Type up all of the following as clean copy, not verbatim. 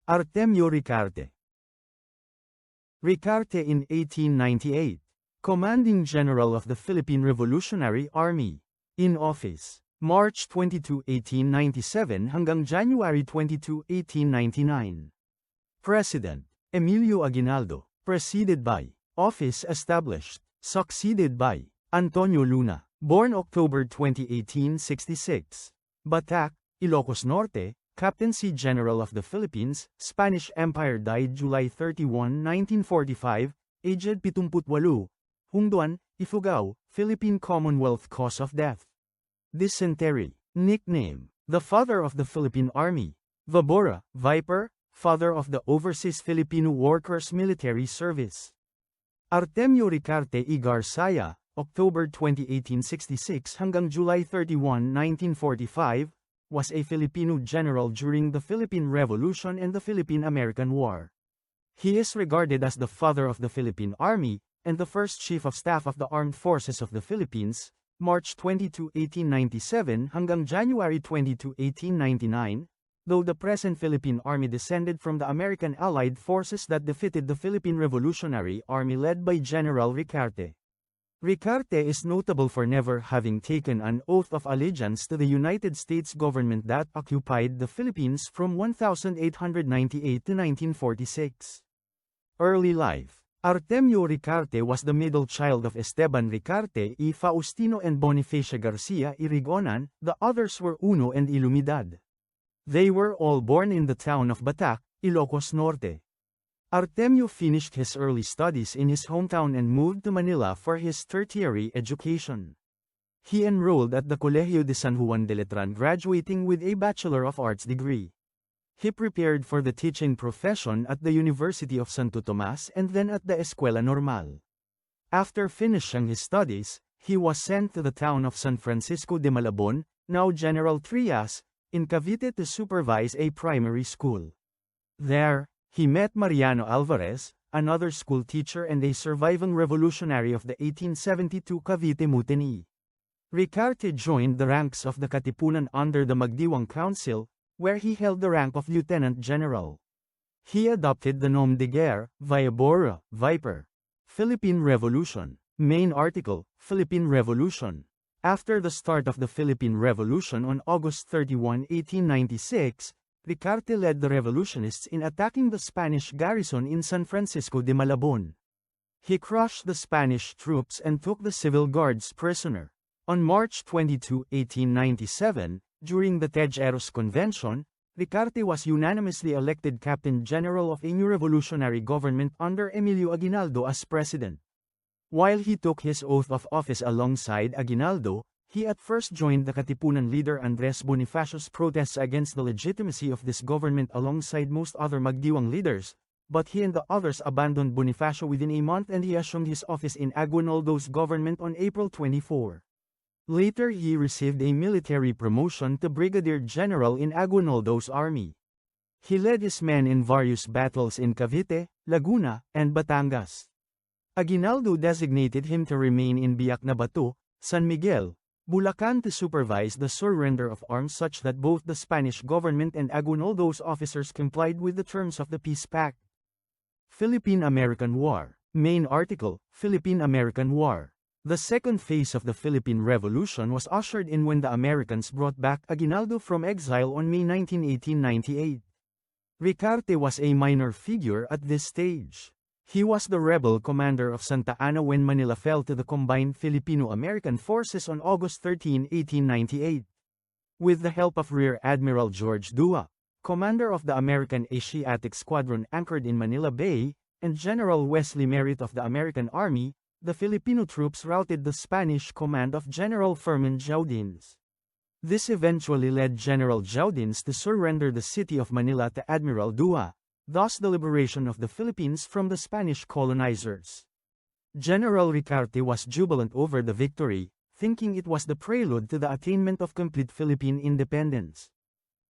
Artemio Ricarte. Ricarte in 1898. Commanding General of the Philippine Revolutionary Army. In office. March 22, 1897 hanggang January 22, 1899. President. Emilio Aguinaldo. Preceded by. Office established. Succeeded by. Antonio Luna. Born October 20, 1866. Batac, Ilocos Norte, Captaincy General of the Philippines, Spanish Empire. Died July 31, 1945, aged 78. Hungduan, Ifugao, Philippine Commonwealth. Cause of death. Dysentery. Nickname. The father of the Philippine Army. Vabora, Viper, father of the Overseas Filipino Workers Military Service. Artemio Ricarte y García, October 20, 1866 hanggang July 31, 1945, was a Filipino general during the Philippine Revolution and the Philippine-American War. He is regarded as the father of the Philippine Army, and the first Chief of Staff of the Armed Forces of the Philippines, March 22, 1897 hanggang January 22, 1899, though the present Philippine Army descended from the American Allied forces that defeated the Philippine Revolutionary Army led by General Ricarte. Ricarte is notable for never having taken an oath of allegiance to the United States government that occupied the Philippines from 1898 to 1946. Early life. Artemio Ricarte was the middle child of Esteban Ricarte y Faustino and Bonifacia Garcia y Rigonan, the others were Uno and Ilumidad. They were all born in the town of Batac, Ilocos Norte. Artemio finished his early studies in his hometown and moved to Manila for his tertiary education. He enrolled at the Colegio de San Juan de Letran, graduating with a Bachelor of Arts degree. He prepared for the teaching profession at the University of Santo Tomas and then at the Escuela Normal. After finishing his studies, he was sent to the town of San Francisco de Malabon, now General Trias, in Cavite to supervise a primary school. There, he met Mariano Alvarez, another school teacher and a surviving revolutionary of the 1872 Cavite Mutiny. Ricarte joined the ranks of the Katipunan under the Magdiwang Council, where he held the rank of Lieutenant General. He adopted the nom de guerre, Vabora, Viper. Philippine Revolution. Main article, Philippine Revolution. After the start of the Philippine Revolution on August 31, 1896, Ricarte led the revolutionists in attacking the Spanish garrison in San Francisco de Malabon. He crushed the Spanish troops and took the civil guards prisoner. On March 22, 1897, during the Tejeros Convention, Ricarte was unanimously elected Captain General of a new revolutionary government under Emilio Aguinaldo as president. While he took his oath of office alongside Aguinaldo, he at first joined the Katipunan leader Andres Bonifacio's protests against the legitimacy of this government alongside most other Magdiwang leaders, but he and the others abandoned Bonifacio within a month and he assumed his office in Aguinaldo's government on April 24. Later he received a military promotion to Brigadier General in Aguinaldo's army. He led his men in various battles in Cavite, Laguna, and Batangas. Aguinaldo designated him to remain in Biak na Bato, San Miguel, Bulacan to supervise the surrender of arms such that both the Spanish government and Aguinaldo's officers complied with the terms of the peace pact. Philippine-American War. Main article, Philippine-American War. The second phase of the Philippine Revolution was ushered in when the Americans brought back Aguinaldo from exile on May 19, 1898. Ricarte was a minor figure at this stage. He was the rebel commander of Santa Ana when Manila fell to the combined Filipino-American forces on August 13, 1898. With the help of Rear Admiral George Dua, commander of the American Asiatic Squadron anchored in Manila Bay, and General Wesley Merritt of the American Army, the Filipino troops routed the Spanish command of General Fermin Jaudins. This eventually led General Jaudins to surrender the city of Manila to Admiral Dua, thus the liberation of the Philippines from the Spanish colonizers. General Ricarte was jubilant over the victory, thinking it was the prelude to the attainment of complete Philippine independence.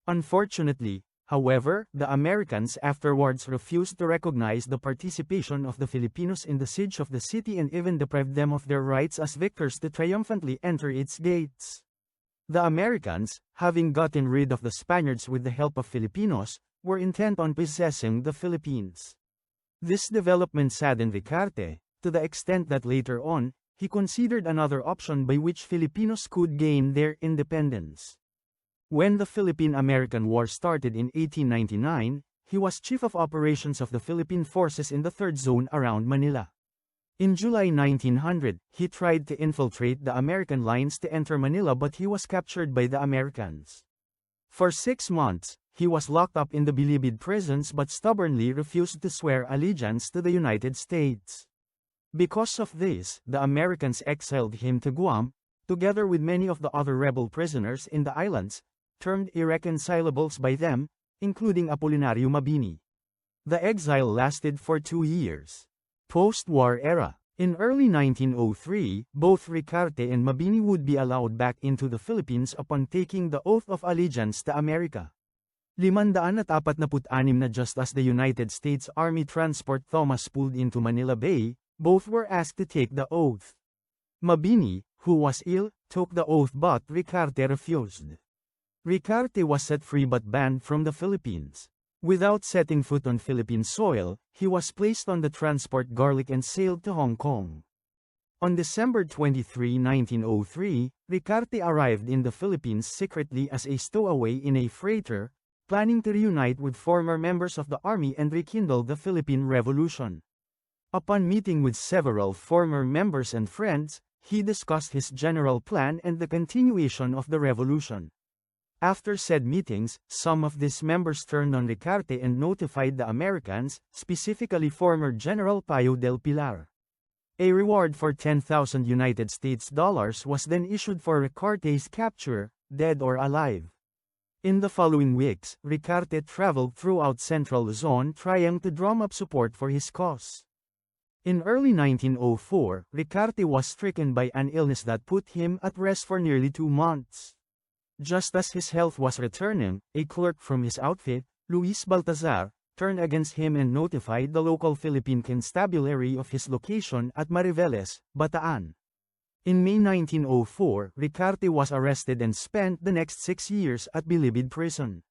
Unfortunately, however, the Americans afterwards refused to recognize the participation of the Filipinos in the siege of the city and even deprived them of their rights as victors to triumphantly enter its gates. The Americans, having gotten rid of the Spaniards with the help of Filipinos, were intent on possessing the Philippines. This development saddened Ricarte, to the extent that later on, he considered another option by which Filipinos could gain their independence. When the Philippine-American War started in 1899, he was Chief of Operations of the Philippine Forces in the Third Zone around Manila. In July 1900, he tried to infiltrate the American lines to enter Manila, but he was captured by the Americans. For 6 months, he was locked up in the Bilibid prisons but stubbornly refused to swear allegiance to the United States. Because of this, the Americans exiled him to Guam, together with many of the other rebel prisoners in the islands, termed irreconcilables by them, including Apolinario Mabini. The exile lasted for 2 years. Post-war era. In early 1903, both Ricarte and Mabini would be allowed back into the Philippines upon taking the oath of allegiance to America. 546 na just as the United States Army transport Thomas pulled into Manila Bay, both were asked to take the oath. Mabini, who was ill, took the oath but Ricarte refused. Ricarte was set free but banned from the Philippines. Without setting foot on Philippine soil, he was placed on the transport Garlic and sailed to Hong Kong. On December 23, 1903, Ricarte arrived in the Philippines secretly as a stowaway in a freighter, planning to reunite with former members of the army and rekindle the Philippine Revolution. Upon meeting with several former members and friends, he discussed his general plan and the continuation of the revolution. After said meetings, some of these members turned on Ricarte and notified the Americans, specifically former General Payo del Pilar. A reward for 10,000 United States dollars was then issued for Ricarte's capture, dead or alive. In the following weeks, Ricarte traveled throughout central Luzon trying to drum up support for his cause. In early 1904, Ricarte was stricken by an illness that put him at rest for nearly 2 months. Just as his health was returning, a clerk from his outfit, Luis Baltazar, turned against him and notified the local Philippine constabulary of his location at Mariveles, Bataan. In May 1904, Ricarte was arrested and spent the next 6 years at Bilibid prison.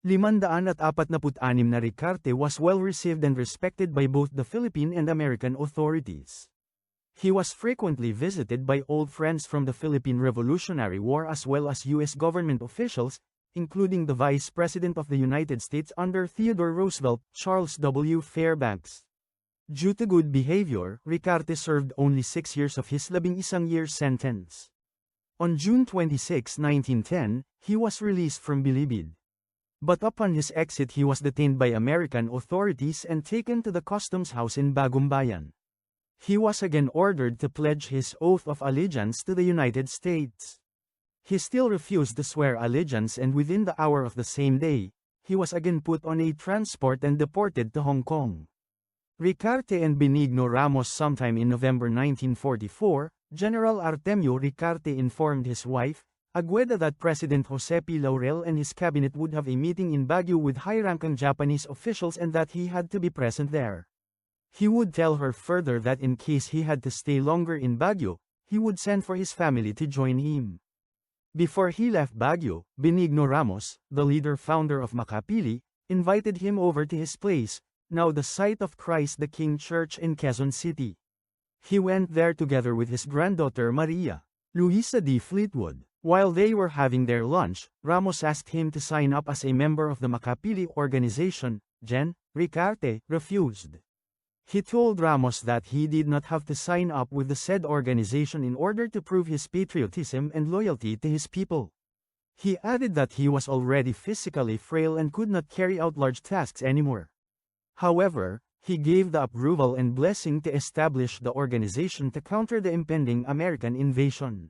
546 na Ricarte was well received and respected by both the Philippine and American authorities. He was frequently visited by old friends from the Philippine Revolutionary War as well as U.S. government officials, including the Vice President of the United States under Theodore Roosevelt, Charles W. Fairbanks. Due to good behavior, Ricarte served only 6 years of his 11-year sentence. On June 26, 1910, he was released from Bilibid. But upon his exit he was detained by American authorities and taken to the customs house in Bagumbayan. He was again ordered to pledge his oath of allegiance to the United States. He still refused to swear allegiance and within the hour of the same day, he was again put on a transport and deported to Hong Kong. Ricarte and Benigno Ramos. Sometime in November 1944, General Artemio Ricarte informed his wife, Agueda, that President Jose P. Laurel and his cabinet would have a meeting in Baguio with high-ranking Japanese officials and that he had to be present there. He would tell her further that in case he had to stay longer in Baguio, he would send for his family to join him. Before he left Baguio, Benigno Ramos, the leader-founder of Makapili, invited him over to his place, now the site of Christ the King Church in Quezon City. He went there together with his granddaughter Maria Luisa D. Fleetwood. While they were having their lunch, Ramos asked him to sign up as a member of the Makapili organization. Gen. Ricarte refused. He told Ramos that he did not have to sign up with the said organization in order to prove his patriotism and loyalty to his people. He added that he was already physically frail and could not carry out large tasks anymore. However, he gave the approval and blessing to establish the organization to counter the impending American invasion.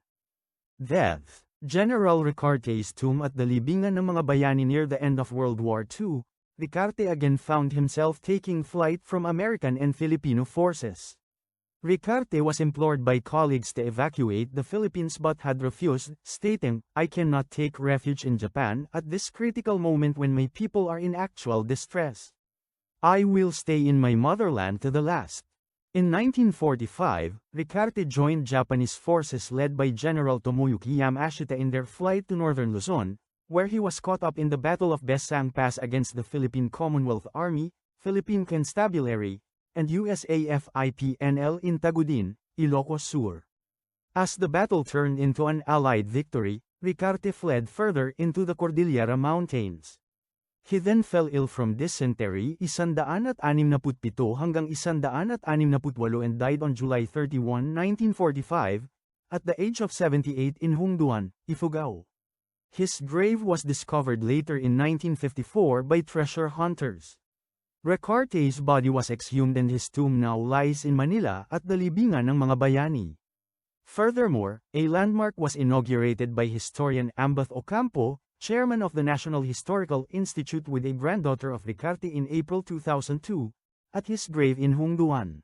Death. General Ricarte's tomb at the Libingan ng mga Bayani. Near the end of World War II, Ricarte again found himself taking flight from American and Filipino forces. Ricarte was implored by colleagues to evacuate the Philippines but had refused, stating, "I cannot take refuge in Japan at this critical moment when my people are in actual distress. I will stay in my motherland to the last." In 1945, Ricarte joined Japanese forces led by General Tomoyuki Yamashita in their flight to northern Luzon, where he was caught up in the Battle of Besang Pass against the Philippine Commonwealth Army, Philippine Constabulary, and USAFIPNL in Tagudin, Ilocos Sur. As the battle turned into an Allied victory, Ricarte fled further into the Cordillera Mountains. He then fell ill from dysentery 167 hanggang 168 and died on July 31, 1945, at the age of 78 in Hungduan, Ifugao. His grave was discovered later in 1954 by treasure hunters. Ricarte's body was exhumed and his tomb now lies in Manila at the libingan ng mga bayani. Furthermore, a landmark was inaugurated by historian Ambath Ocampo, chairman of the National Historical Institute with a granddaughter of Ricarte in April 2002, at his grave in Hungduan.